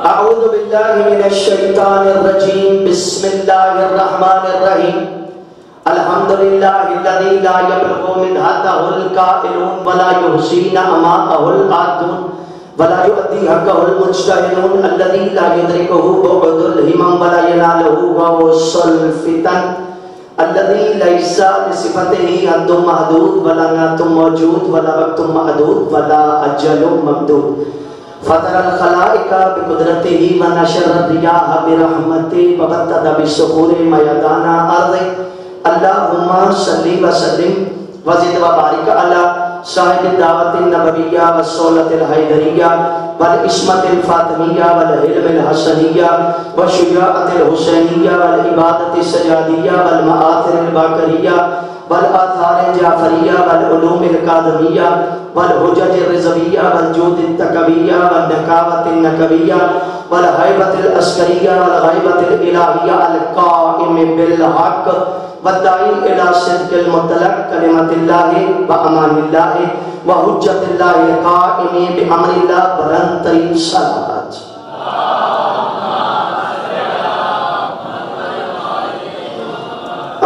اعوذ باللہ من الشیطان الرجیم بسم اللہ الرحمن الرحیم الحمدللہ الذی لا یبلغ مدحتہ القائلون ولا یحصین اماتہ العادون ولا یؤدی حقہ المجتہدون الذی لا یدرکہ بعد الہمم ولا ینالہ ووصل الفتن الذی لیس لصفتہ حد محدود ولا نعت موجود ولا وقت محدود ولا اجل ممدود فطر الخلائق بقدرته ونشر الرياح برحمته وبتد بالسحور ميدان ارض اللهم صل وسلم وزد وبارك على صاحب الدعوة النبوية والصولة الحيدرية والعصمة الفاطمية والعلم الحسنية والشجاعة الحسينية والعبادة السجادية والمآثر الباقرية والآثار الجعفریہ والعلوم القادمیہ والحجج الرضویہ والجود التقویہ والنقاوت النقویہ والحیبت العسکریہ والغیبت الالہیہ القائم بالحق والداعی الی صدق المطلق کلمت اللہ وامان اللہ وحجت اللہ القائم بامر اللہ بلند ترین صلوات.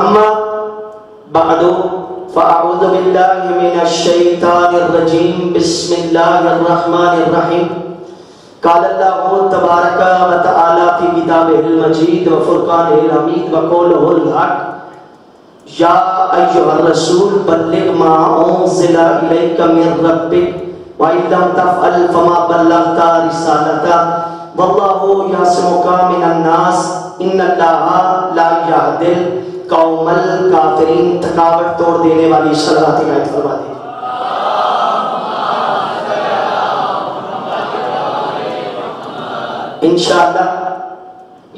اما بعد فاعوذ باللہ من الشیطان الرجیم بسم اللہ الرحمن الرحیم قال اللہ تبارک و تعالی فی کتابہ المجید وفرقانہ الحمید وقولہ الحق یا ایھا الرسول بلغ ما انزل الیک من ربک وان لم تفعل فما بلغت رسالتہ واللہ یعصمک من الناس ان اللہ لا یہدی قوم الکافرین. تھکاوٹ توڑ دینے والی صلوات عنایت فرما دیں. انشاءاللہ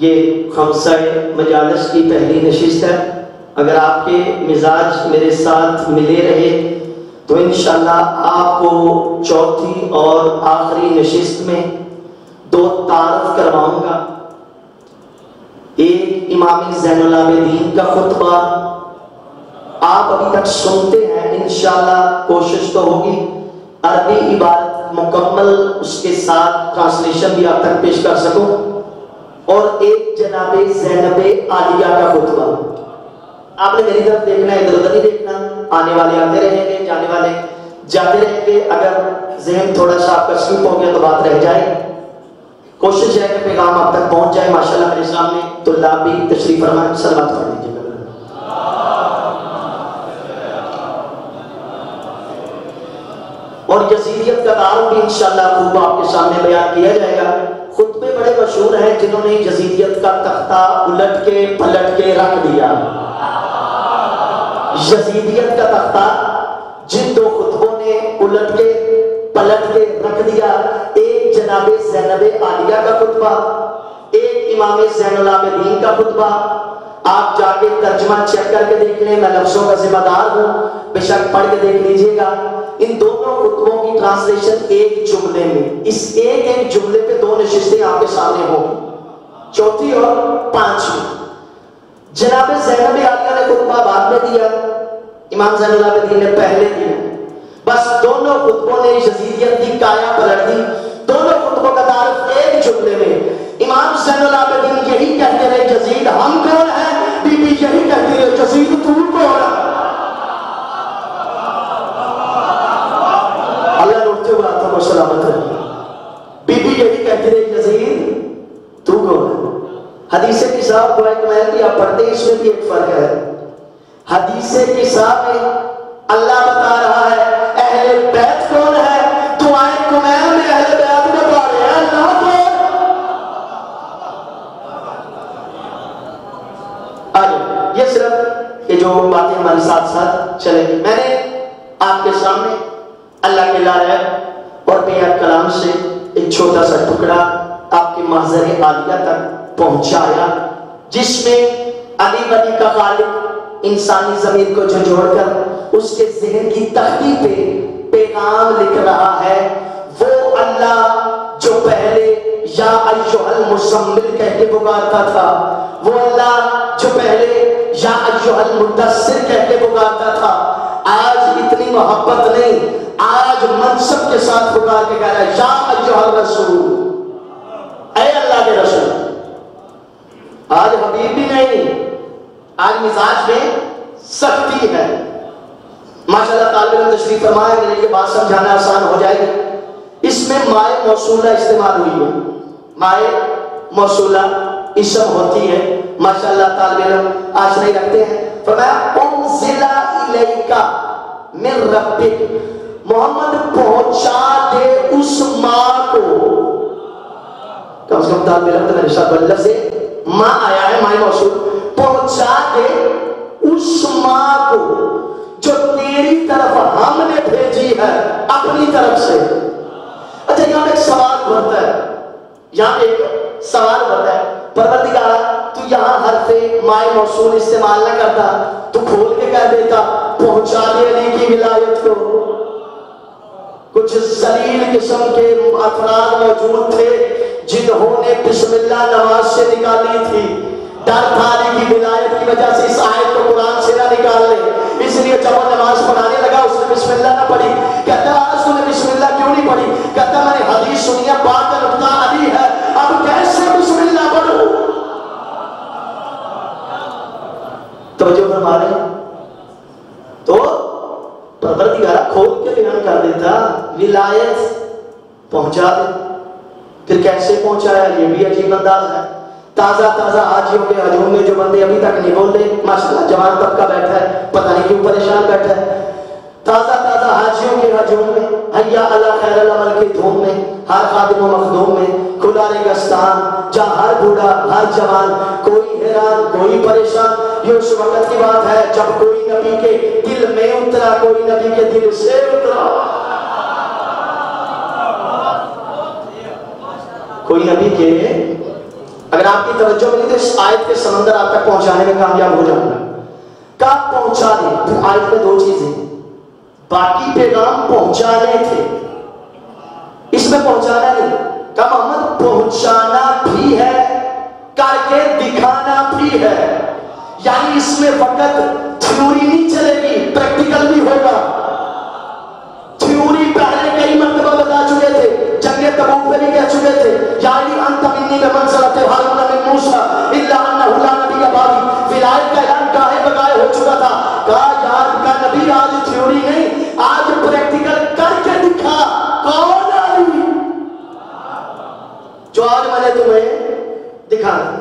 یہ خمسہ مجالس کی پہلی نشست ہے. اگر آپ کے مزاج میرے ساتھ ملے رہے تو انشاءاللہ آپ کو چوتھی اور آخری نشست میں دو تعارف کرواؤں گا. ایک امام زین العابدین کا خطبہ آپ ابھی تک سنتے ہیں، انشاءاللہ کوشش تو ہوگی عربی عبارت مکمل اس کے ساتھ ٹرانسلیشن بھی آپ تک پیش کر سکوں. اور ایک جناب زینب عالیہ کا خطبہ. آپ نے میری طرف دیکھنا ہے، ادھر ادھر نہیں دیکھنا. آنے والے آتے رہیں گے، جانے والے جاتے رہیں گے. اگر ذہن تھوڑا سا آپ کا سلپ ہو گیا تو بات رہ جائے. کوشش ہے کہ پیغام آپ تک پہنچ جائے. ماشاءاللہ میرے سامنے طلاب بھی تشریف فرمائیں. صلوات پڑھ لیجیے گا. اور یزیدیت کا تعارف بھی انشاءاللہ خوب آپ کے سامنے بیان کیا جائے گا. خطبے بڑے مشہور ہیں جنہوں نے یزیدیت کا تختہ الٹ کے پلٹ کے رکھ دیا. یزیدیت کا تختہ جن دو خطبوں نے الٹ کے پلٹ کے رکھ دیا. ایک جناب زینب عالیہ کا خطبہ، ایک امام زین العابدین کا خطبہ. آپ جا کے ترجمہ چیک کر کے دیکھ لیں، میں لفظوں کا ذمہ دار ہوں، بے شک پڑھ کے دیکھ لیجئے گا. ان دونوں خطبوں کی ٹرانسلیشن ایک جملے میں، اس ایک جملے پہ دو نشستیں آپ کے سامنے ہوں، چوتھی اور پانچویں. جناب زینب عالیہ نے خطبہ بعد میں دیا، امام زین العابدین نے پہلے دیا. بس دونوں خطبوں نے یزیدیت کی کایا پلٹ دی. دونوں خطبوں کا تعارف ایک جملے میں. امام زین العابدین یہی کہتے رہے یزید ہم کون ہیں، بی بی یہی کہتی رہے یزید تو کون ہے. اللہ اٹھتے ہوئے آتا کو سلامت رہے. بی بی یہی کہتی رہے یزید تو کون ہے. حدیث کتاب دعائے کمال کی آپ پڑھتے ہیں، اس میں بھی ایک فرق ہے. حدیث کتاب میں اللہ بتا رہا ہے اہل بیت کون ہے، دعائے کمال میں اہل بیت بتا رہے ہیں اللہ کو. آئیے، یہ صرف یہ جو باتیں ہمارے ساتھ ساتھ چلیں گی. میں نے آپ کے سامنے اللہ کے لائے اور بے کلام سے ایک چھوٹا سا ٹکڑا آپ کے محضر عالیہ تک پہنچایا، جس میں علی ولی کا خالق انسانی ضمیر کو جھنجھوڑ کر اس کے ذہن کی تختی پہ پیغام لکھ رہا ہے. وہ اللہ جو پہلے یا ایھا المزمل کہہ کے پکارتا تھا، وہ اللہ جو پہلے یا ایھا المدثر کہہ کے پکارتا تھا، آج اتنی محبت نہیں، آج منصب کے ساتھ پکار کے کہہ رہا ہے یا ایھا الرسول، اے آج حبیب بھی نہیں، آج مزاج میں سختی ہے۔ ماشاءاللہ طالب علم تشریف فرمایا، میرے یہ بات سمجھانا آسان ہو جائے گی۔ اس میں مائے موصولہ استعمال ہوئی ہے، مائے موصولہ اسم ہوتی ہے۔ ماشاءاللہ طالب علم آج نہیں رکھتے ہیں۔ فرمایا انزل الیک من ربک، محمد پہنچا دے اس ماں کو۔ کم سے کم طالب علم تو میرے ساتھ بلد سے ماں آیا ہے، مائے موصول، پہنچا دے اس ماں کو جو تیری طرف ہم نے بھیجی ہے اپنی طرف سے۔ اچھا یہاں ایک سوال بڑھتا ہے، یہاں ایک سوال بڑھتا ہے، پروردگارا تو یہاں حرف مائے موصول استعمال نہ کرتا، تو کھول کے کہہ دیتا پہنچا دے علی کی ولایت کو۔ کچھ ذلیل قسم کے افراد موجود تھے جنہوں نے بسم اللہ نماز سے نکالی تھی، ڈر تھا علی کی ولایت کی وجہ سے اس آیت کو قرآن سے نہ نکال لے، اس لیے جب وہ نماز پڑھانے لگا اس نے بسم اللہ نہ پڑھی۔ کہتا آج تو نے بسم اللہ کیوں نہیں پڑھی؟ کہتا میں نے حدیث سنی ہے پاک کا نقطہ علی ہے، اب کیسے بسم اللہ پڑھوں؟ توجہ فرما رہے ہیں؟ تو پروردگارہ کھول کے بیان کر دیتا ولایت پہنچا دے۔ پھر کیسے پہنچایا یہ بھی عجیب انداز ہے۔ تازہ حاجیوں کے ہجوم میں جو بندے ابھی تک نہیں بول رہے، ماشاءاللہ جوان طبقہ بیٹھا ہے، پتہ نہیں کیوں پریشان بیٹھا ہے، تازہ حاجیوں کے ہجوم میں، حیا علی خیر العمل کی دھوم میں، ہر خادم و مخدوم میں کھلا ریگستان، جہاں ہر بوڑھا ہر جوان، کوئی حیران کوئی پریشان۔ یہ اس وقت کی بات ہے جب کوئی نبی کے دل میں اترا، کوئی نبی کے دل سے اترا، کوئی نبی کے، اگر آپ کی توجہ ملی تو اس آیت کے سمندر آپ تک پہنچانے میں کامیاب ہو جاؤں گا۔ کہاں پہنچانے؟ تو آیت میں دو چیزیں، باقی پیغام پہنچانے تھے، اس میں پہنچانا نہیں، کہا محمد پہنچانا بھی ہے، کر کے دکھانا بھی ہے۔ یعنی اس میں فقط تھیوری نہیں چلے گی، پریکٹیکل بھی ہوگا۔ تھیوری پہلے کئی مرتبہ بتا چکے تھے، جنگ تبوک پہ بھی کہہ چکے تھے، یعنی انت منی بمنزلۃ ہارون من موسیٰ الا انہ لا نبی بعدی۔ ولایت کا اعلان گاہے بگاہے ہو چکا تھا، کہا یار کا نبی آج تھیوری نہیں، آج پریکٹیکل کر کے دکھا کون علی، جو آج میں نے تمہیں دکھانا۔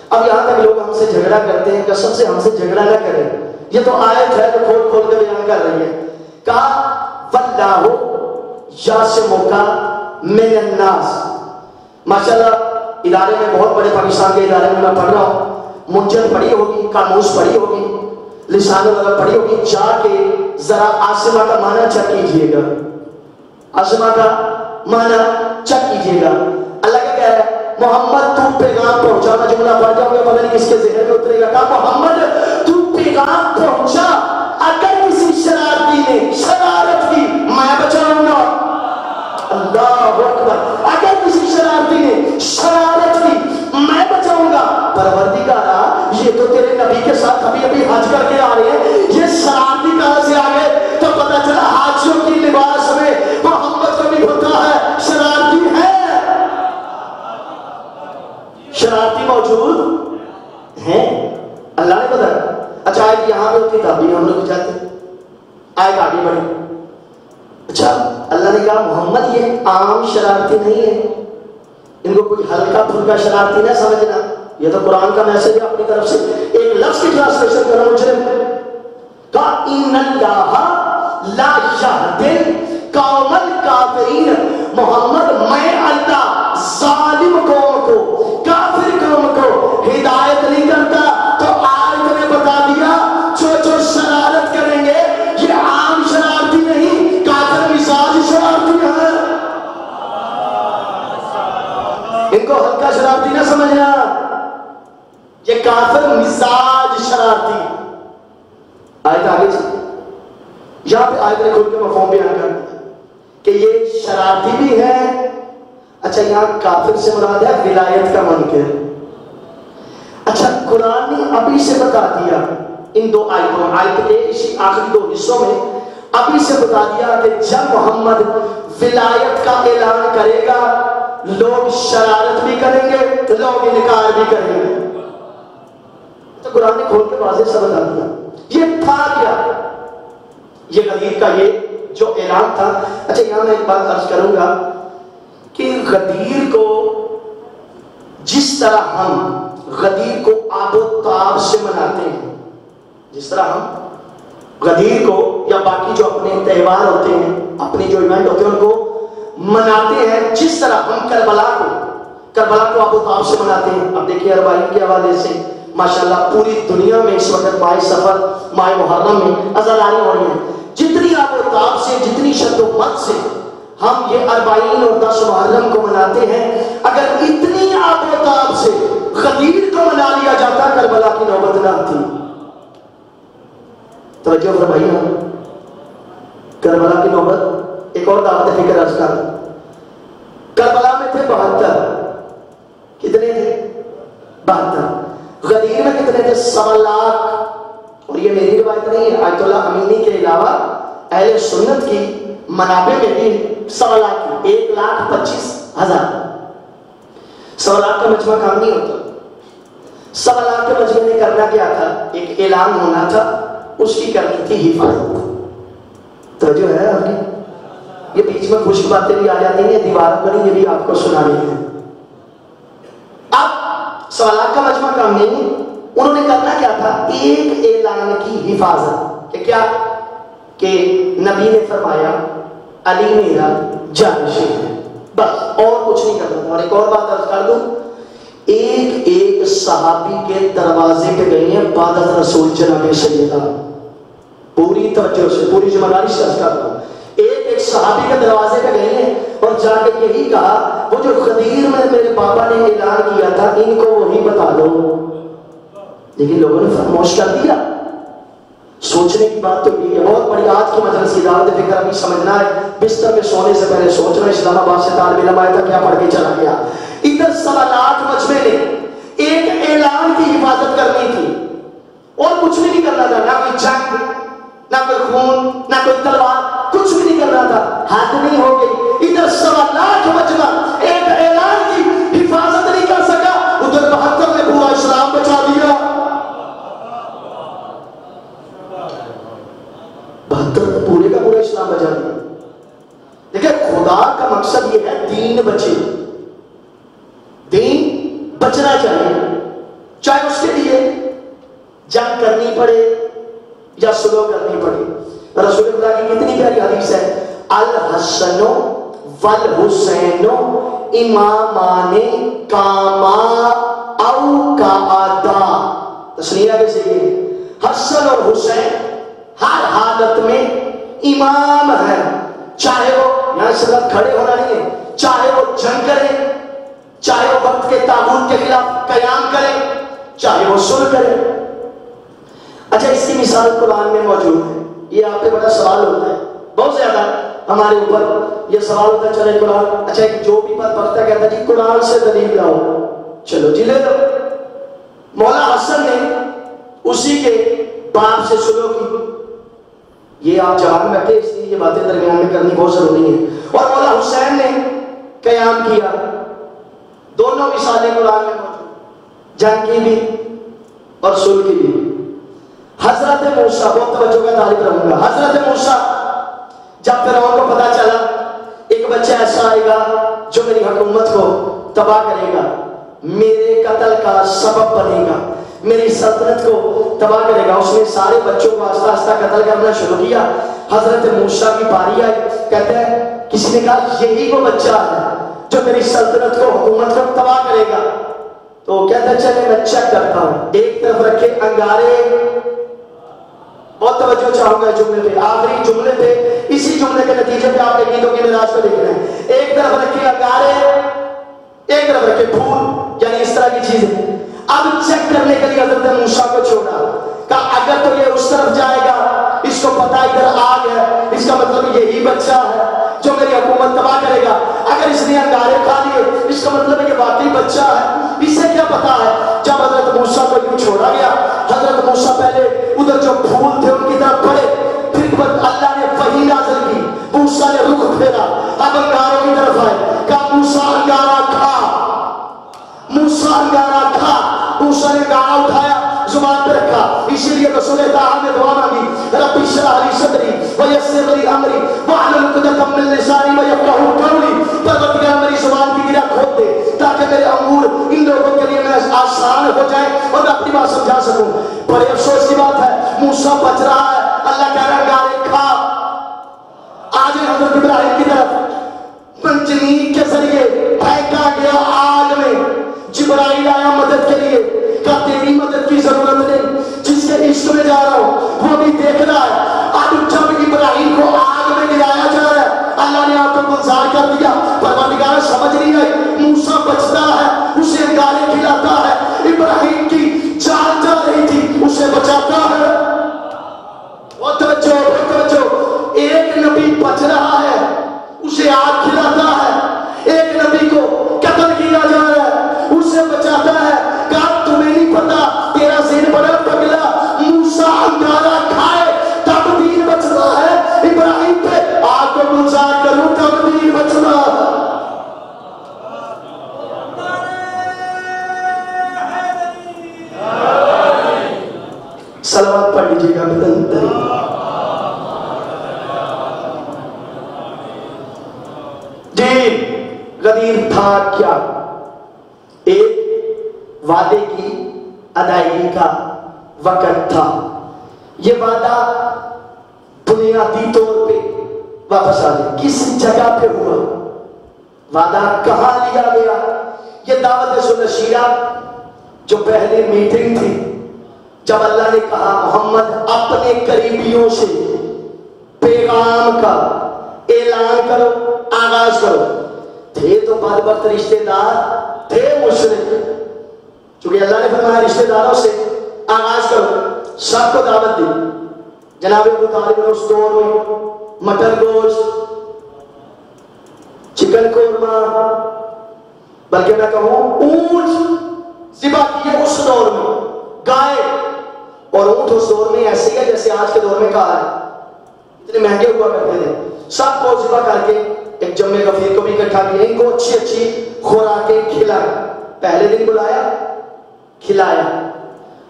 اب یہاں تک لوگ ہم سے جھگڑا کرتے ہیں، قسم سے ہم سے جھگڑا نہ کریں، یہ تو آیت ہے جو کھول کھول کے بیان کر رہی ہے۔ کہا واللہ یعصمک من الناس۔ ماشاءاللہ ادارے میں، بہت بڑے پاکستان کے ادارے میں میں پڑھ رہا ہوں، منجد پڑھی ہوگی، قاموس پڑھی ہوگی، لسان العرب پڑھی ہوگی، جا کے ذرا عاصمہ کا معنی چیک کیجئے گا، عاصمہ کا معنی چیک کیجئے گا۔ اللہ کیا کہہ رہا ہے؟ محمد تو پیغام پہنچا، میں جملہ پڑھ جاؤں گا پتہ نہیں کس کے ذہن میں اترے گا۔ کہا محمد تو پیغام پہنچا، اگر کسی شرارتی نے شرارت کی میں بچاؤں گا۔ اللہ اکبر، اگر کسی شرارتی نے شرارت کی میں بچاؤں گا۔ پروردگارا یہ تو تیرے نبی کے ساتھ ابھی ابھی حج کر کے آ رہے ہیں، یہ شرارتی کہاں سے آ گئے؟ تو پتہ چلا حاجیوں کی لباس میں محمد کو بھی ہوتا ہے، شرارتی ہے، شرارتی موجود ہیں، اللہ نے بتایا۔ اچھا آیت یہاں پہ ہوتی تھا، ابھی ہم لوگ جاتے آیت آگے بڑھی۔ اچھا اللہ نے کہا محمد یہ عام شرارتی نہیں ہے، ان کو کوئی ہلکا پھلکا شرارتی نہ سمجھنا، یہ تو قرآن کا میسج ہے اپنی طرف سے۔ ایک لفظ کی ٹرانسلیشن کرو مجرم، کہا ان اللہ لا یہدی القوم الکافرین، محمد میں اللہ ظالم قوم کو، کافر قوم کو ہدایت نہیں کرتا۔ تو آیت نے بتا دیا جو شرارت کریں گے یہ عام شرارتی نہیں، کافر مزاج شرارتی ہے، ان کو ہلکا شرارتی نہ سمجھنا، یہ کافر مزاج شرارتی۔ آیت آگے چلتے، یہاں پہ آیت نے کھول کے مفہوم بیان کر دیا کہ یہ شرارتی بھی ہے۔ اچھا یہاں کافر سے مراد ہے ولایت کا منکر۔ اچھا قرآن نے ابھی سے بتا دیا ان دو آیتوں، آیت کے اسی آخری دو حصوں میں ابھی سے بتا دیا کہ جب محمد ولایت کا اعلان کرے گا لوگ شرارت بھی کریں گے، لوگ انکار بھی کریں گے۔ واضح سا بتا دیا یہ تھا کیا، یہ غدیر کا یہ جو اعلان تھا۔ اچھا یہاں میں ایک بات عرض کروں گا کہ غدیر کو جس طرح ہم غدیر کو آب و تاب سے مناتے ہیں، جس طرح ہم غدیر کو یا باقی جو اپنے تہوار ہوتے ہیں، اپنے جو ایونٹ ہوتے ہیں ان کو مناتے ہیں، جس طرح ہم کربلا کو آب و تاب سے مناتے ہیں۔ اب دیکھیے اربعین کے حوالے سے ماشاءاللہ پوری دنیا میں اس وقت ماہ سفر ماہ محرم میں عزاداری ہو رہی ہیں، جتنی آب و تاب سے جتنی شد و مت سے ہم یہ اربعین اور 10 محرم کو مناتے ہیں، اگر اتنی آب و تاب سے غدیر کو منا لیا جاتا کربلا کی نوبت نہ آتی۔ توجہ فرمائیے، کربلا کی نوبت ایک اور دعوت فکر عرض کر، کربلا میں تھے 72، کتنے تھے 72، غدیر میں کتنے تھے 1.25 لاکھ، اور یہ میری روایت نہیں ہے، آیت اللہ امینی کے علاوہ اہل سنت کی منابع میں بھی 1.25 لاکھ، 1,25,000۔ 1.25 لاکھ کا مجمع کام نہیں ہوتا۔ 1.25 لاکھ کے مجمع نے کرنا کیا تھا؟ ایک اعلان ہونا تھا، اس کی کرنی تھی حفاظت۔ تو جو ہے آپ کی یہ بیچ میں خشک باتیں بھی آ جاتی ہیں، دیواروں پر یہ بھی آپ کو سنا رہی ہیں۔ اب 1.25 لاکھ کا مجمع کام نہیں، انہوں نے کرنا کیا تھا؟ ایک اعلان کی حفاظت کہ کیا کہ نبی نے فرمایا علی میرا جانشین ہے، بس اور کچھ نہیں کرنا تھا۔ اور ایک اور بات عرض کر دوں، ایک صحابی کے دروازے پہ گئی ہیں بعد از رسول جناب سیدہ، پوری توجہ سے پوری ذمہ داری سے عرض کرتا ہوں، ایک صحابی کے دروازے پہ گئی ہیں اور جا کے یہی کہا وہ جو غدیر میں میرے پاپا نے اعلان کیا تھا ان کو وہی بتا دو، لیکن لوگوں نے خاموش کر دیا۔ سوچنے کی بات تو یہ ہے، بہت بڑی آج کی مجلس کی دعوت فکر ابھی سمجھنا ہے، بستر میں سونے سے پہلے سوچنا اسلام آباد سے طالب علم آیا تھا کیا پڑھ کے چلا گیا۔ ادھر 1.25 لاکھ مجمع نے ایک اعلان کی حفاظت کرنی تھی اور کچھ بھی نہیں کرنا تھا، نہ کوئی جنگ، نہ کوئی خون، نہ کوئی تلوار، کچھ بھی نہیں کرنا تھا، حد نہیں ہو گئی۔ ادھر 1.25 لاکھ مجمع ایک اعلان کی حفاظت نہیں کر سکا، ادھر 72 نے پورا اسلام بچا دیا۔ 72 نے پورے کا پورا اسلام بچا دیا۔ دیکھیں خدا کا مقصد یہ ہے دین بچے، دین بچنا چاہیے، چاہے اس کے لیے جنگ کرنی پڑے یا سلو کرنی پڑے۔ رسول اللہ کی کتنی پیاری حدیث ہے، الحسن والحسین امامان کاما او کادا، تسنیہ کیسے یہ حسن اور حسین ہر حالت میں امام ہے، چاہے وہ یہاں سے کھڑے ہونا نہیں ہے، چاہے وہ جنگ کرے، چاہے وہ وقت کے طاغوت کے خلاف قیام کرے، چاہے وہ صلح کرے۔ اچھا اس کی مثال قرآن میں موجود ہے، یہ آپ پہ بڑا سوال ہوتا ہے، بہت زیادہ ہمارے اوپر یہ سوال ہوتا ہے، چلے قرآن، اچھا جو بھی بات بختا کہتا ہے جی قرآن سے دلیل لاؤ، چلو جی لے لو۔ مولا حسن نے اسی کے باپ سے صلح کی، یہ آپ جوان میں رکھے اس لیے یہ باتیں درمیان میں کرنی بہت ضروری ہے، اور مولا حسین نے قیام کیا۔ دونوں مثالیں قرآن میں موجود، جنگ کی بھی اور صلح کی بھی۔ حضرت موسیٰ، بہت توجہ کا طالب رہوں گا، حضرت موسیٰ جب فرعون کو پتا چلا ایک بچہ ایسا آئے گا جو میری حکومت کو تباہ کرے گا، میرے قتل کا سبب بنے گا، میری سلطنت کو تباہ کرے گا، اس نے سارے بچوں کو آہستہ آہستہ قتل کرنا شروع کیا۔ حضرت موسیٰ کی باری آئی، کہتے ہیں کسی نے کہا یہی وہ بچہ ہے جو میری سلطنت کو حکومت کو تباہ کرے گا، تو کہتا ہے چلے میں چیک کرتا ہوں۔ ایک طرف رکھے انگارے، بہت توجہ چاہوں گا جملے پہ، آخری جملے پہ، اسی جملے کے نتیجے پہ آپ گیتوں کی مزاج کو دیکھ رہے ہیں۔ ایک طرف رکھے انگارے، ایک طرف رکھے پھول، یعنی اس طرح کی چیزیں۔ اب چیک کرنے کے لیے حضرت موسیٰ کو چھوڑا، کہا اگر تو یہ اس طرف جائے گا، اس کو پتا ادھر آگ ہے، اس کا مطلب یہی بچہ ہے جو میری حکومت تباہ کرے گا۔ اگر اس نے انگارے کھا لیے، اس کا مطلب ہے کہ واقعی بچہ ہے، اس سے کیا پتا ہے۔ جب حضرت موسیٰ کو یوں چھوڑا گیا، حضرت موسیٰ پہلے ادھر جو پھول تھے ان کی طرف بڑھے، پھر اللہ نے وحی نازل کی، موسیٰ نے رخ پھیرا، اب انگاروں کی طرف آئے، کہا موسیٰ انگارہ کھا، موسیٰ انگارہ کھا۔ موسیٰ نے انگارہ اٹھایا، زبان پہ رکھا. اسی لیے رسول تعالیٰ نے دعا مانگی, رب اشرح لی صدری ویسر لی امری واحلل عقدۃ من لسانی یفقہوا قولی. پروردگار میری زبان کی گرہ کھول دے تاکہ میرے امور ان لوگوں کے لیے میں آسان ہو جائے اور میں اپنی بات سمجھا سکوں. بڑے افسوس کی بات ہے, موسیٰ بچ رہا ہے, اللہ کہہ رہا ہے گارے کھا. آج حضرت ابراہیم کی طرف منجنیق کے ذریعے پھینکا گیا آگ میں. جبرائیل آیا مدد کے لیے, کہا تیری مدد کی ضرورت نہیں, جس کے عشق میں جا رہا ہوں وہ بھی دیکھ رہا ہے. اب جب ابراہیم کو آگ میں گرایا جا رہا ہے, اللہ نے آپ کو گلزار کر دیا. پروردگار سمجھ نہیں آئی, موسیٰ بچتا ہے, اسے انگارے کھلاتا ہے. ابراہیم کی جان جا رہی تھی, اسے بچاتا ہے. وہ توجہ, ایک نبی بچ رہا ہے, اسے آگ کھلاتا ہے. ایک نبی کو قتل کیا جا رہا ہے, اسے بچاتا ہے. کہا تمہیں نہیں پتا, تیرا ذہن بڑا پگلا. موسیٰ انگارہ کھائے تب دین بچ رہا ہے, ابراہیم پہ آگ کو گلزار کروں تب دین بچ رہا ہے. صلوات پڑھ لیجیے گا بدن. غدیر تھا کیا؟ ایک وعدے کی ادائیگی کا وقت تھا. یہ وعدہ بنیادی طور پہ واپس آ جائے, کس جگہ پہ ہوا, وعدہ کہاں لیا گیا. یہ دعوت سنشیرہ جو پہلے میٹنگ تھی, جب اللہ نے کہا محمد اپنے قریبیوں سے پیغام کا اعلان کرو, آغاز کرو. تھے تو بدبخت رشتہ دار, تھے مشرک, چونکہ اللہ نے فرمایا رشتہ داروں سے آغاز کرو. سب کو دعوت دی. جناب ابو طالب نے اس دور میں مٹن گوشت, چکن قورمہ, بلکہ میں کہوں اونٹ ذبح کیے اس دور میں, گائے اور اونٹ اس دور میں ایسے ہے جیسے آج کے دور میں کہا ہے, اتنے مہنگے ہوا کرتے تھے. سب کو ذبح کر کے ایک جمع غفیر کو بھی اکٹھا کیا, ان کو اچھی اچھی خوراکیں کھلائیں. پہلے دن بلایا, کھلایا,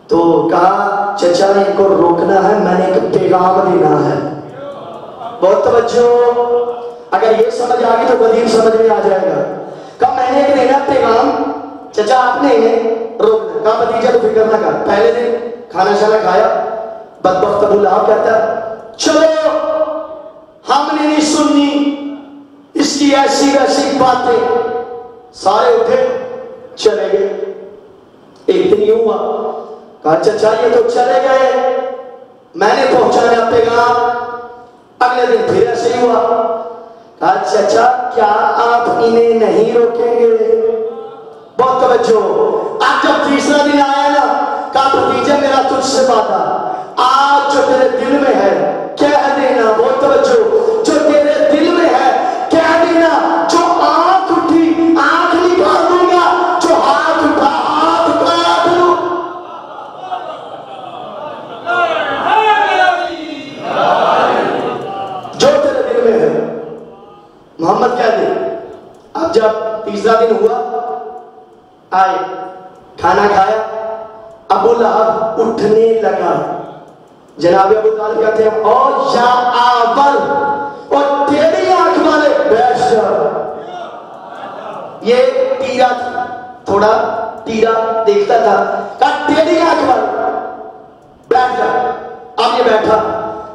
تو کہا چچا ان کو روکنا ہے, میں نے ایک پیغام دینا ہے. بہت توجہ, اگر یہ سمجھ آ گئی تو غدیر سمجھ میں آ جائے گا. کہا میں نے ایک دینا پیغام, چچا آپ نے انہیں روکنا. کہا بھتیجا تو فکر نہ کر. پہلے دن کھانا شانا کھایا, بدبخت ابو لہب کہتا ہے چلو ہم نے نہیں سننی اس کی ایسی ویسی باتیں. سارے اٹھے چلے گئے. ایک دن یوں ہوا, کہا چچا یہ تو چلے گئے, میں نے پہنچایا پیغام. اگلے دن پھر ایسے ہی ہوا, کہا چچا کیا آپ انہیں نہیں روکیں گے. بہت توجہ. اب جب تیسرا دن آیا نا, کہا بھتیجا میرا تجھ سے وعدہ, آج جو تیرے دل میں ہے کہہ دینا. بہت توجہ, جو تیرے دل میں ہے کہہ دینا. جو آنکھ اٹھی آنکھ نکال دوں گا, جو ہاتھ اٹھا ہاتھ کاٹ دوں. جو تیرے دل میں ہے محمد کہہ دے. اب جب تیسرا دن ہوا, آئے کھانا کھایا, ابو لہب اٹھنے لگا. جناب ابو طالب کہتے ہیں اور یا آور, اور تیری آنکھ والے بیٹھ جا. یہ تیرا تھا, تھوڑا تیرا دیکھتا تھا. کہا تیری آنکھ والے بیٹھ جا. اب یہ بیٹھا.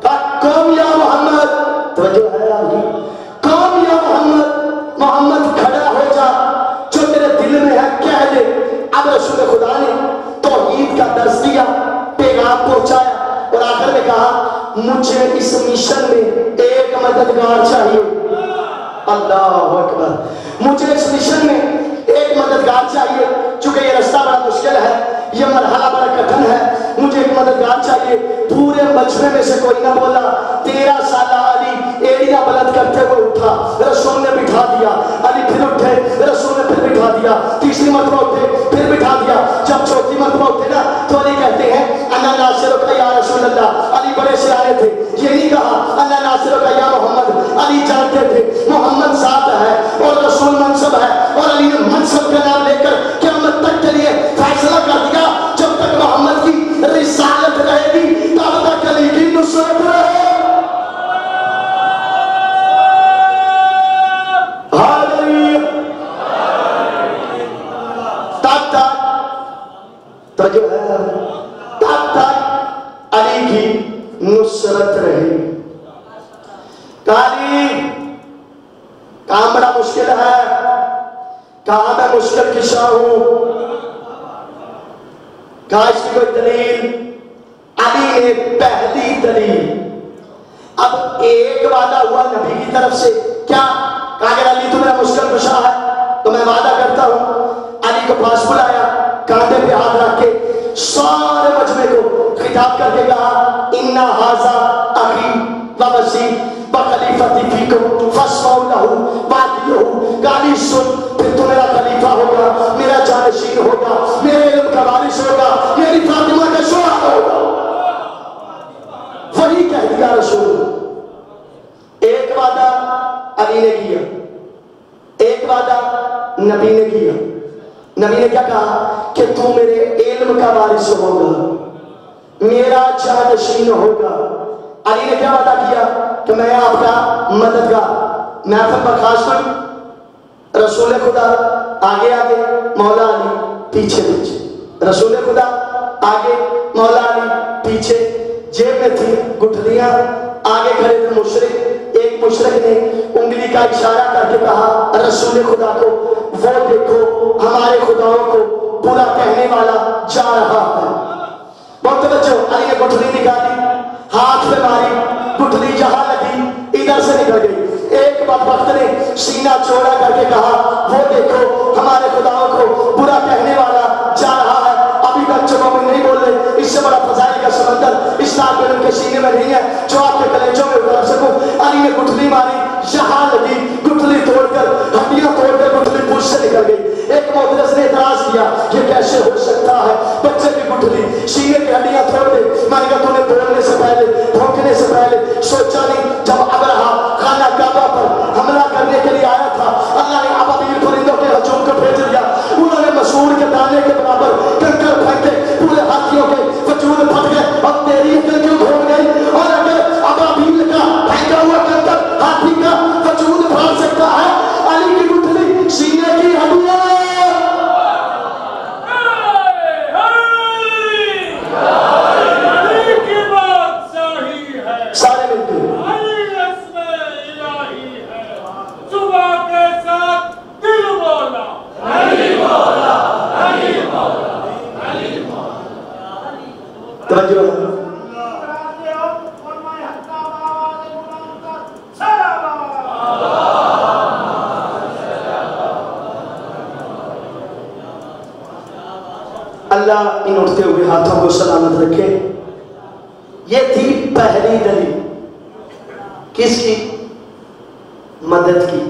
کہا قوم یا محمد, توجہ ہے آپ کی, قوم یا محمد, محمد کھڑا ہو جا, جو تیرے دل میں ہے کہہ دے. اب رسول خدا نے توحید کا درس دیا, پیغام پہنچایا, اور آخر میں کہا مجھے اس مشن میں ایک مددگار چاہیے. اللہ اکبر. مجھے اس مشن میں ایک مددگار چاہیے, چونکہ یہ رستہ بڑا مشکل ہے, یہ مرحلہ بڑا کٹھن ہے, مجھے ایک مددگار چاہیے. پورے مجمع میں سے کوئی نہ بولا. 13 سالہ علی ایڑیاں بلند کرتے ہوئے اٹھا, رسول نے بٹھا دیا. علی پھر اٹھے, رسول نے پھر بٹھا دیا. تیسری مرتبہ اٹھے, پھر بٹھا دیا. جب چوتھی مرتبہ اٹھے نا, تو علی کہتے ہیں انا ناصرک یا رسول اللہ. علی بڑے سے آئے تھے, یہ نہیں کہا انا ناصرک یا محمد. علی جانتے تھے محمد ذات ہے اور رسول منصب ہے, اور علی نے منصب کا نام لے کر قیامت تک کے لیے فیصلہ کر دیا, جب تک محمد کی شاہ ہوں. کہا اس کی کوئی دلیل؟ علی نے پہلی دلیل. اب ایک وعدہ ہوا نبی کی طرف سے، کیا کہا کہ علی تو میرا مشکل کشا ہے تو میں وعدہ کرتا ہوں. علی کو پاس بلایا، کاندھے پہ ہاتھ رکھ کے سارے مجمع کو خطاب کر کے کہا اِنَّا هَذَا أَخِي وَوَزِيرِ وَخَلِيفَتِي فِيكُمْ فَاسْمَعُوا لَهُ وَأَطِيعُوهُ. کالی سن، پھر تو میرا خلیفہ ہوگا، میرا جانشین ہوگا، میرے علم کا وارث ہوگا، میری فاطمہ کا شوہر ہوگا. وہی کہہ دیا رسول. ایک وعدہ علی نے کیا، ایک وعدہ نبی نے کیا. نبی نے کیا کہا کہ تو میرے علم کا وارث ہوگا، میرا جانشین ہوگا. علی نے کیا وعدہ کیا کہ میں آپ کا مددگار. محفل برخاست ہوئی، رسول خدا آگے آگے، مولا علی پیچھے پیچھے. رسول خدا آگے، مولا علی پیچھے. جیب میں تھی گٹھلیاں، آگے کھڑے تھے مشرک. ایک مشرک نے انگلی کا اشارہ کر کے کہا رسول خدا کو، وہ دیکھو ہمارے خداؤں کو برا کہنے والا جا رہا ہے. بہت توجہ. علی نے گٹھلی نکالی، ہاتھ پہ ماری، گٹھلی جہاں لگی ادھر سے نکل گئی. ایک بدبخت نے سینہ چوڑا کر کے کہا وہ دیکھو ہمارے خداؤں کو برا کہنے والا جا رہا ہے. ابھی تک جو مومن نہیں بول رہے، اس سے بڑا فضائل کا سمندر اسلام کے ان کے سینے میں نہیں ہے جو آپ کے کلیجوں میں اتار سکوں. علی نے گٹھلی ماری، یہاں لگی، گٹھلی توڑ کر، ہڈیاں توڑ کر گٹھلی پوچھ سے نکل گئی. ایک محدث نے اعتراض کیا یہ کیسے ہو سکتا ہے، بچے کی گٹھلی سینے کی ہڈیاں توڑ دے. میں نے کہا تو نے بولنے سے پہلے، بھونکنے سے پہلے سوچا نہیں؟ جب ابرہا خانہ کعبہ پر حملہ کرنے کے لیے آیا تھا، اللہ نے ابابیل پرندوں کے ہجوم کو بھیج دیا. انہوں نے مسعود کے دانے کے برابر کنکر پھینکے، پورے ہاتھیوں کے وجود پھٹ گئے. اب تیری عقل کیوں کھول گئی؟ اور اگر ابابیل کا پھینکا ہوا کنکر ہاتھی کا وجود پھاڑ سکتا ہے، علی کی گٹھلی سینے کی ہڈیاں سارے مل کے توجہ. اللہ ان اٹھتے ہوئے ہاتھوں کو سلامت رکھے. یہ تھی پہلی دلیل. کس کی؟ مدد کی.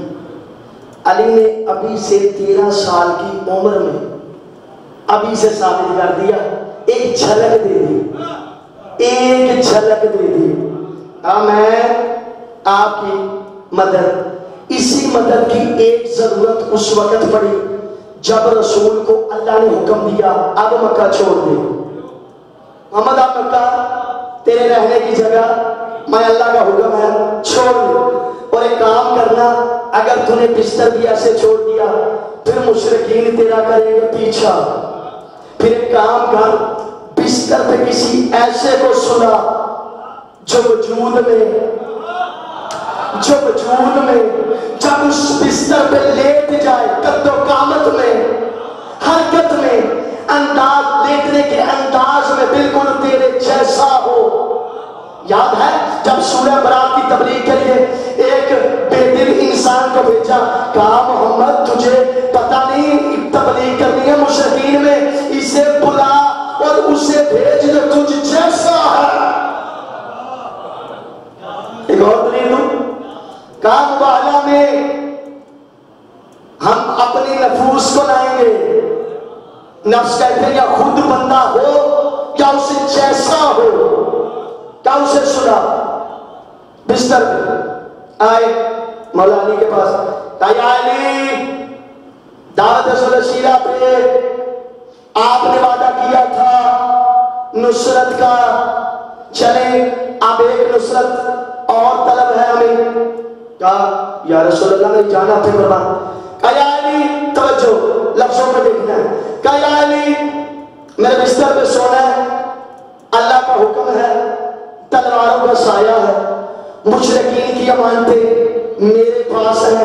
علی نے ابھی سے 13 سال کی عمر میں ابھی سے ثابت کر دیا. ایک جھلک دے دی، ایک جھلک دے دی. میں آپ کی مدد. اسی مدد کی ایک ضرورت اس وقت پڑی جب رسول کو اللہ نے حکم دیا اب مکہ چھوڑ دے. محمد اب مکہ تیرے رہنے کی جگہ، میں اللہ کا حکم ہے چھوڑ دے. اور ایک کام کرنا، اگر تو نے بستر بھی ایسے چھوڑ دیا پھر مشرکین تیرا کریں گے پیچھا. پھر ایک کام کر، بستر پہ کسی ایسے کو سنا جو وجود میں جب اس بستر پہ لیٹ جائے، قد و قامت میں، حرکت میں، انداز، لیٹنے کے انداز میں بالکل تیرے جیسا ہو. یاد ہے جب سورہ برات کی تبلیغ کے لیے ایک بے دل انسان کو بھیجا، کہا محمد تجھے پتہ نہیں تبلیغ کرنی ہے مشرکین میں، اسے بلا اور اسے بھیج جو تجھ جیسا ہے. ایک اور دلیل دوں. کہا مباہلہ میں ہم اپنی نفوس کو لائیں گے. نفس کہتے ہیں یا خود بندہ ہو یا اسے جیسا ہو. کیا اسے سنا؟ بستر پہ آئے مولا علی کے پاس، کہا یا علی دعوت رسول شیرہ پہ آپ نے وعدہ کیا تھا نصرت کا، چلیں اب ایک نصرت اور طلب ہے ہمیں. کہا یا رسول اللہ نے جانا پھر قربان. کہا یا علی، توجہ لفظوں میں دیکھنا ہے. کہا یا علی میرے بستر پہ سونا ہے، اللہ کا حکم ہے، سایہ ہے، مشرکین کی امانتیں میرے پاس ہیں،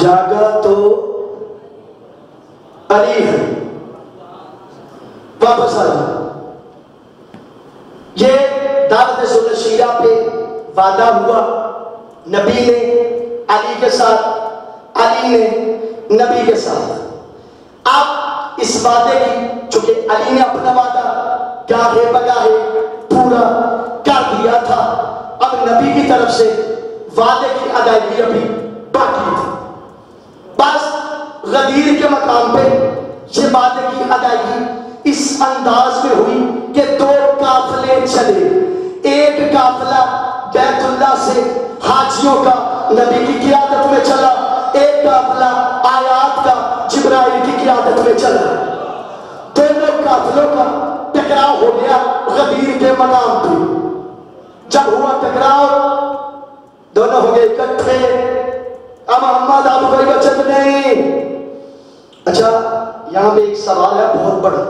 جاگا تو علی ہے، واپس آ جاؤ۔ یہ دعوت ذو الشیرہ پہ وعدہ ہوا نبی نے علی کے ساتھ، علی نے نبی کے ساتھ۔ اب اس وعدے کی، چونکہ علی نے اپنا وعدہ گاہے بگاہے پورا کر دیا تھا، اب نبی کی طرف سے وعدے کی ادائیگی ابھی باقی تھی۔ بس غدیر کے مقام پہ یہ وعدے کی ادائیگی اس انداز میں ہوئی کہ دو قافلے چلے، ایک قافلہ بیت اللہ سے حاجیوں کا نبی کی قیادت میں چلا، ایک قافلہ آیات کا جبرائیل کی قیادت میں چلا۔ دونوں قافلوں کا ٹکراؤ ہو گیا غدیر کے مقام پہ۔ جب ہوا ٹکراؤ، دونوں ہو گئے اکٹھے، اب محمد اب کوئی بچت نہیں۔ اچھا یہاں پہ ایک سوال ہے بہت بڑا،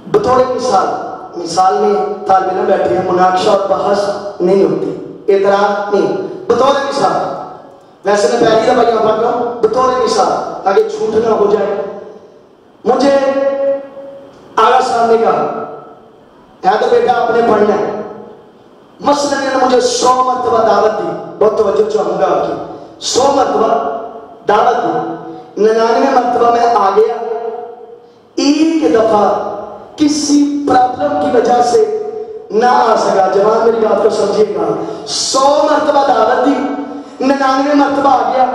بطور مثال میں طالب علم بیٹھے ہیں، مناقشہ اور بحث نہیں ہوتی، اعتراض نہیں، بطور مثال، ویسے میں پہلی دفعہ یہاں پڑھ رہا ہوں، بطور مثال تاکہ جھوٹ نہ ہو جائے۔ مجھے آغا صاحب نے کہا ہے تو بیٹا آپ نے پڑھنا ہے، مثلا نے مجھے 100 مرتبہ دعوت دی، بہت توجہ چاہوں گا آپ کی، 100 مرتبہ دعوت دی، 99 مرتبہ میں آ گیا، ایک دفعہ کسی پرابلم کی وجہ سے نہ آ سکا۔ جوان میری بات کو سمجھیے گا، 100 مرتبہ دعوت دی، 99 مرتبہ آ گیا،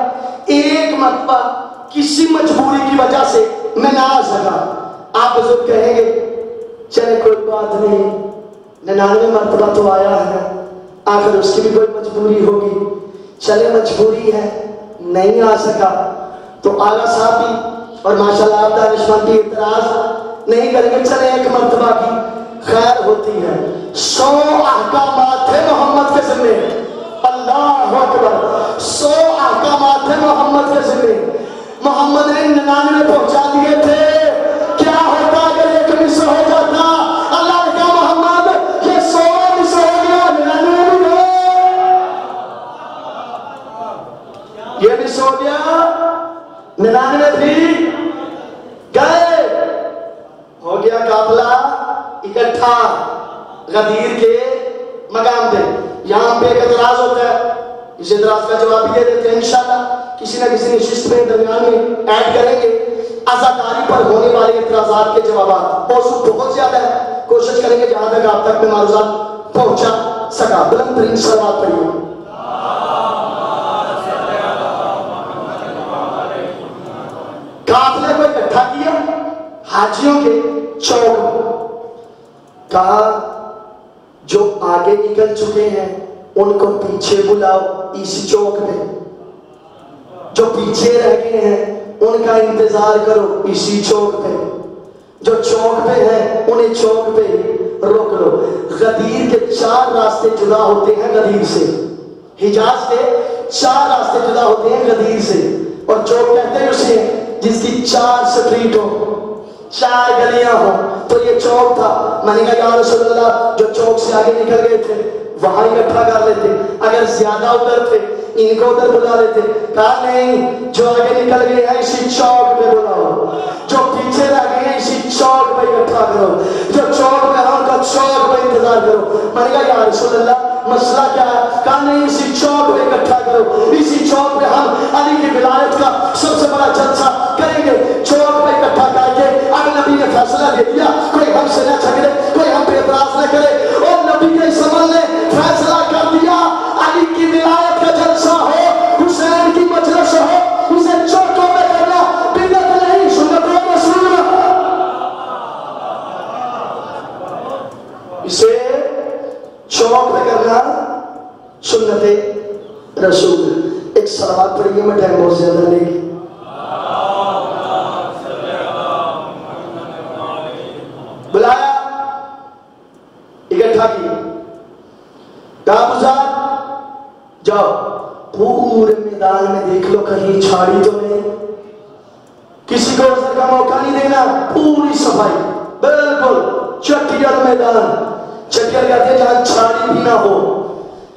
ایک مرتبہ کسی مجبوری کی وجہ سے میں نہ آ سکا۔ آپ بزرگ کہیں گے چلے کوئی بات نہیں، 99 مرتبہ تو آیا ہے، آخر اس کی بھی کوئی مجبوری ہوگی، چلے مجبوری ہے نہیں آ سکا تو اعلیٰ صاحب بھی اور ماشاءاللہ آپ دانشمند بھی اعتراض نہیں کریں گے، چلے ایک مرتبہ کی خیر ہوتی ہے۔ 100 احکامات تھے محمد کے ذمہ، اللہ اکبر، 100 احکامات تھے محمد کے ذمہ، محمد نے 99 پہنچا دیے تھے۔ کیا ہوتا اگر ایک مس ہو جاتا؟ اللہ نے کہا محمد یہ 100 مس ہو گیا، 99 بھی یہ مس ہو گیا، 99 بھی گئے، ہو گیا قافلہ اکٹھا غدیر کے مقام پہ۔ یہاں پہ ایک اعتراض ہوتا ہے، اس اعتراض کا جواب بھی دے دیتے ہیں انشاءاللہ، کسی نہ کسی نشست میں درمیان میں ایڈ کریں گے۔ عزاداری پر ہونے والے اعتراضات کے جوابات موضوع بہت زیادہ ہے، کوشش کریں گے جہاں تک آپ تک میں معلومات پہنچا سکا۔ بلند ترین صلوات پڑھیے۔ قافلے کو اکٹھا کیا حاجیوں کے چوک میں، کہا جو آگے نکل چکے ہیں ان کو پیچھے بلاؤ اسی چوک میں، جو پیچھے رہ گئے ہیں ان کا انتظار کرو اسی چوک پہ، جو چوک پہ ہیں انہیں چوک پہ روک لو۔ غدیر کے 4 راستے جدا ہوتے ہیں غدیر سے، حجاز کے 4 راستے جدا ہوتے ہیں غدیر سے، اور چوک کہتے ہیں اسے جس کی 4 سٹریٹ ہو، 4 گلیاں ہوں، تو یہ چوک تھا۔ میں نے کہا یا رسول اللہ جو چوک سے آگے نکل گئے تھے وہاں اکٹھا کر لیتے، اگر زیادہ ادھر تھے ان کو ادھر بلا لیتے۔ کہا نہیں، جو آگے نکل گئے ہیں اسی چوک پہ بلاؤ، جو پیچھے رہ گئے ہیں اسی چوک پہ اکٹھا کرو، جو چوک پہ ہیں ان کا چوک پہ انتظار کرو۔ میں نے کہا یا رسول اللہ مسئلہ کیا ہے؟ کہا نہیں، اسی چوک پہ اکٹھا کرو، اسی چوک پہ ہم علی کی ولایت کا سب سے بڑا جلسہ کریں گے۔ چوک پہ اکٹھا کر کے اب نبی نے فیصلہ دے دیا، کوئی ہم سے نہ جھگڑے، کوئی ہم پہ اعتراض نہ کرے، اور نبی کے اس عمل نے فیصلہ کر دیا علی کی ولایت کا جلسہ ہو، حسین کی مجلس ہو، اسے چوکوں پہ کرنا بدعت نہیں، سنت رسول، اسے چوک پہ کرنا سنت رسول۔ ایک صلوات پڑھیے، میں ٹائم بہت زیادہ لے گی۔ بلایا، اکٹھا کیا، کہا بزرگ جاؤ پورے میدان میں دیکھ لو کہیں چھاڑی تو نہیں، کسی کو عذر کا موقع نہیں دینا، پوری صفائی، بالکل چٹیل میدان، چٹیل کہتے ہیں جہاں چھاڑی بھی نہ ہو،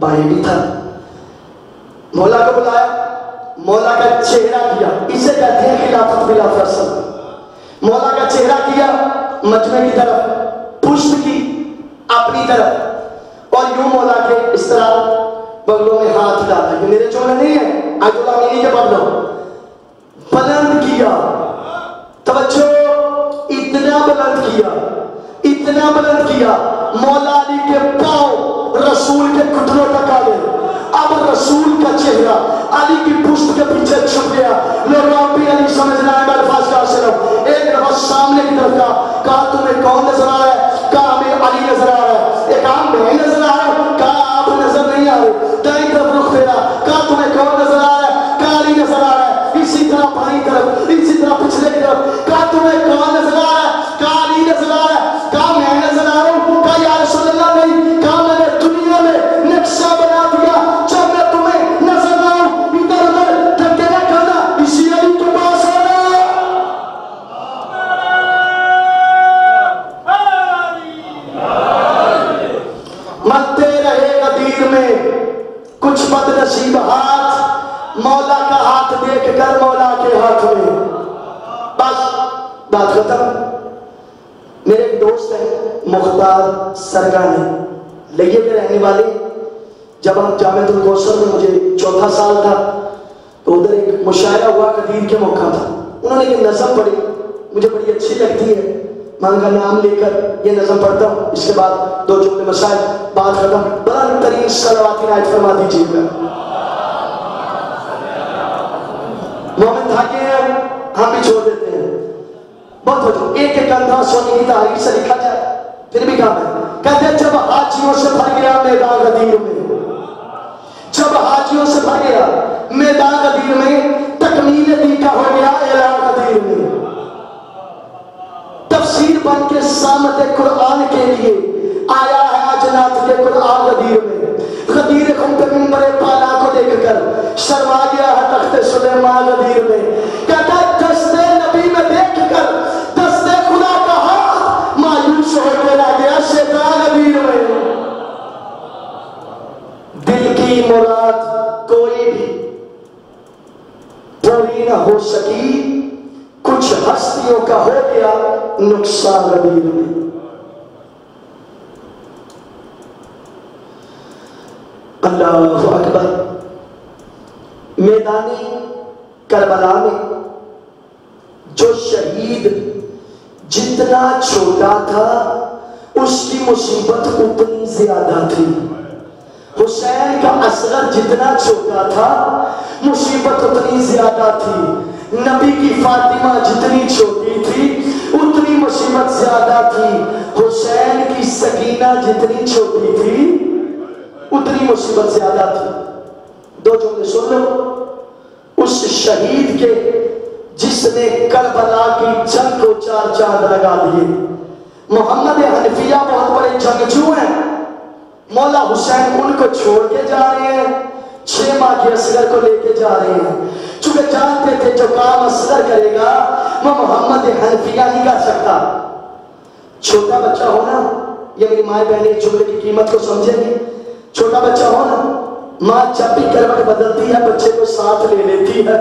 بائیں بھی تھا. مولا کو بلایا, مولا کا چہرہ کیا, اسے کہتے ہیں خلافت بلا فصل. مولا کا چہرہ کیا مجمع کی طرف, پشت کی اپنی طرف, اور یوں مولا کے اس طرح بغلوں میں ہاتھ ڈالا. یہ میرے جملے نہیں ہے, آیت اللہ میں نہیں جب لو بلند کیا, توجہ, اتنا بلند کیا, اتنا بلند کیا, مولا علی کے پاؤں رسول کے گھٹنوں تک آ گئے. اب رسول کا چہرہ علی کی پشت کے پیچھے چھپ گیا. لوگ آپ بھی علی سمجھنا ہے الفاظ کا صرف ایک دفعہ سامنے کی طرف کہا تمہیں کون نظر آ رہا ہے؟ کہا ہمیں علی نظر آ رہا ہے. ایک کہا میں نظر آ رہا ہوں, کہا آپ نظر نہیں آ رہے. دائیں طرف رخ پھیرا, کہا تمہیں کون نظر آ رہا ہے؟ کہا علی نظر آ رہا ہے. اسی طرح بائیں طرف, اسی طرح پچھلے کی طرف, کہا تمہیں کون نظر آ رہا ہے؟ کہا علی نظر آ رہا ہے. کہا میں نظر آ رہا ہوں. کہا یا رسول اللہ نہیں, کہا میں نے دنیا میں نقشہ بنا دیا جب میں تمہیں نظر نہ آؤں ادھر ادھر دھکے نہ کھانا, اسی علی کے پاس آنا. ملتے رہے غدیر میں کچھ بد نصیب ہاتھ, مولا کا ہاتھ دیکھ کر مولا کے ہاتھ میں. بس بات ختم. میرے ایک دوست ہیں مختار سرگانی, لئیے کے رہنے والے. جب ہم جامعۃ الکوثر میں, مجھے 4تھا سال تھا, تو ادھر ایک مشاعرہ ہوا قدیر کے موقع تھا. انہوں نے یہ نظم پڑھی, مجھے بڑی اچھی لگتی ہے, میں ان کا نام لے کر یہ نظم پڑھتا ہوں. اس کے بعد 2 جملے مسائل, بات ختم. بلند ترین صلوات عنایت فرما دیجیے گا. مومن تھاکے ہیں, ہم بھی چھوڑ دیتے ہیں. بہت وجہ ایک ایک اندھا سونے کی تحریر سے لکھا جائے پھر بھی کام ہے. کہتے ہیں جب حاجیوں سے بھر گیا میدان غدیر میں, جب حاجیوں سے بھر گیا میدان غدیر میں, تکمیل دین کا ہو گیا اعلان غدیر میں. تفسیر بن کے سامت قرآن کے لیے آیا ہے اجنات کے قرآن غدیر میں. غدیر خم پہ منبر پالا کو دیکھ کر شرما گیا ہے تخت سلیمان غدیر میں. کہتا ہے دست نبی میں دیکھ کر دست خدا کا ہاتھ مایوس ہو کے رہ گیا شیطان غدیر میں. دل کی مراد کوئی بھی پوری نہ ہو سکی, کچھ ہستیوں کا ہو گیا نقصان غدیر میں. اللہ اکبر. میدانی کربلا میں جو شہید جتنا چھوٹا تھا اس کی مصیبت اتنی زیادہ تھی. حسین کا اصغر جتنا چھوٹا تھا مصیبت اتنی زیادہ تھی. نبی کی فاطمہ جتنی چھوٹی تھی اتنی مصیبت زیادہ تھی. حسین کی سکینہ جتنی چھوٹی تھی اتنی مصیبت زیادہ تھی. 2 جملے سن لو. اس شہید کے جس نے کربلا کی جنگ کو 4 چاند لگا دیے. محمد حنفیہ بہت بڑے جنگجو ہیں. مولا حسین ان کو چھوڑ کے جا رہے ہیں, 6 ماہ کے اصغر کو لے کے جا رہے ہیں. چونکہ جانتے تھے جو کام اصغر کرے گا وہ محمد حنفیہ نہیں کر سکتا. چھوٹا بچہ ہونا, یہ میری ماں بہنیں ایک جملے کی قیمت کو سمجھیں گی. چھوٹا بچہ ہونا, ماں جب بھی کروٹ بدلتی ہے بچے کو ساتھ لے لیتی ہے.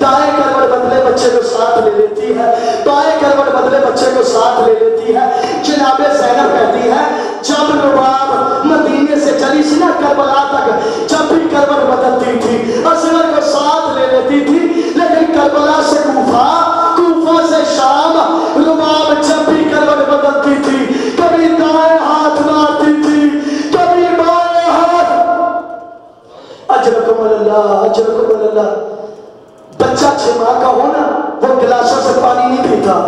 دائیں کروٹ بدلے بچے کو ساتھ لے لیتی ہے, بائیں کروٹ بدلے بچے کو ساتھ لے لیتی ہے. جناب زینب کہتی ہے جب رباب مدینے سے چلی سی نا کربلا تک, جب بھی کروٹ بدلتی تھی اصغر کو ساتھ لے لیتی تھی. لیکن کربلا سے کوفہ, کوفہ سے شام, رباب جب بھی کروٹ بدلتی تھی کبھی دائیں ہاتھ مارتی تھی کبھی بائیں ہاتھ. اجرکم اللہ, اجرکم اللہ. بچہ 6 ماہ کا ہونا وہ گلاسوں سے پانی نہیں پیتا,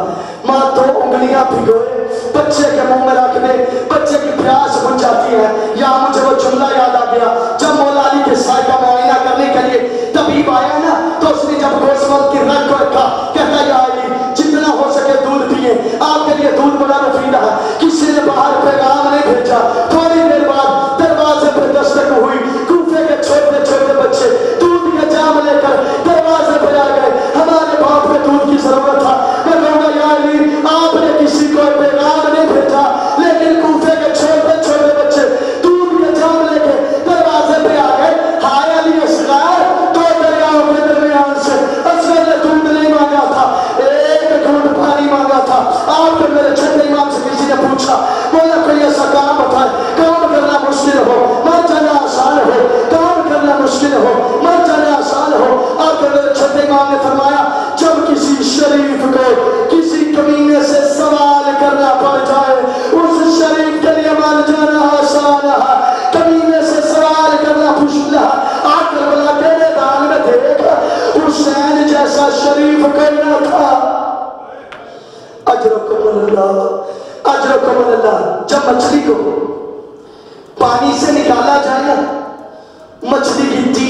ماں 2 انگلیاں بھگوئے بچے کے منہ میں رکھ دے, بچے کی پیاس بجھ جاتی ہے. یا مجھے وہ جملہ یاد آ گیا جب مولا علی کے سائے کا معائنہ کرنے کے لیے طبیب آیا نا, تو اس نے جب گوسفند کی رگ کو رکھا, کہتا یا علی جتنا ہو سکے دودھ پیئے, آپ کے لیے دودھ بڑا مفید ہے. کسی نے باہر پیغام نہیں بھیجا. تھوڑی دیر بعد دروازے پہ دستک ہوئی, کوفے کے چھوٹے چھوٹے بچے دودھ کا جام لے کر دروازے پہ آ گئے. ہمارے باپ کو دودھ کی ضرورت تھا. میں کہوں گا یا علی آپ نے کسی کو پیغام نہیں بھیجا, لیکن کوفے کے چھوٹے چھوٹے بچے دودھ کے جام لے کے دروازے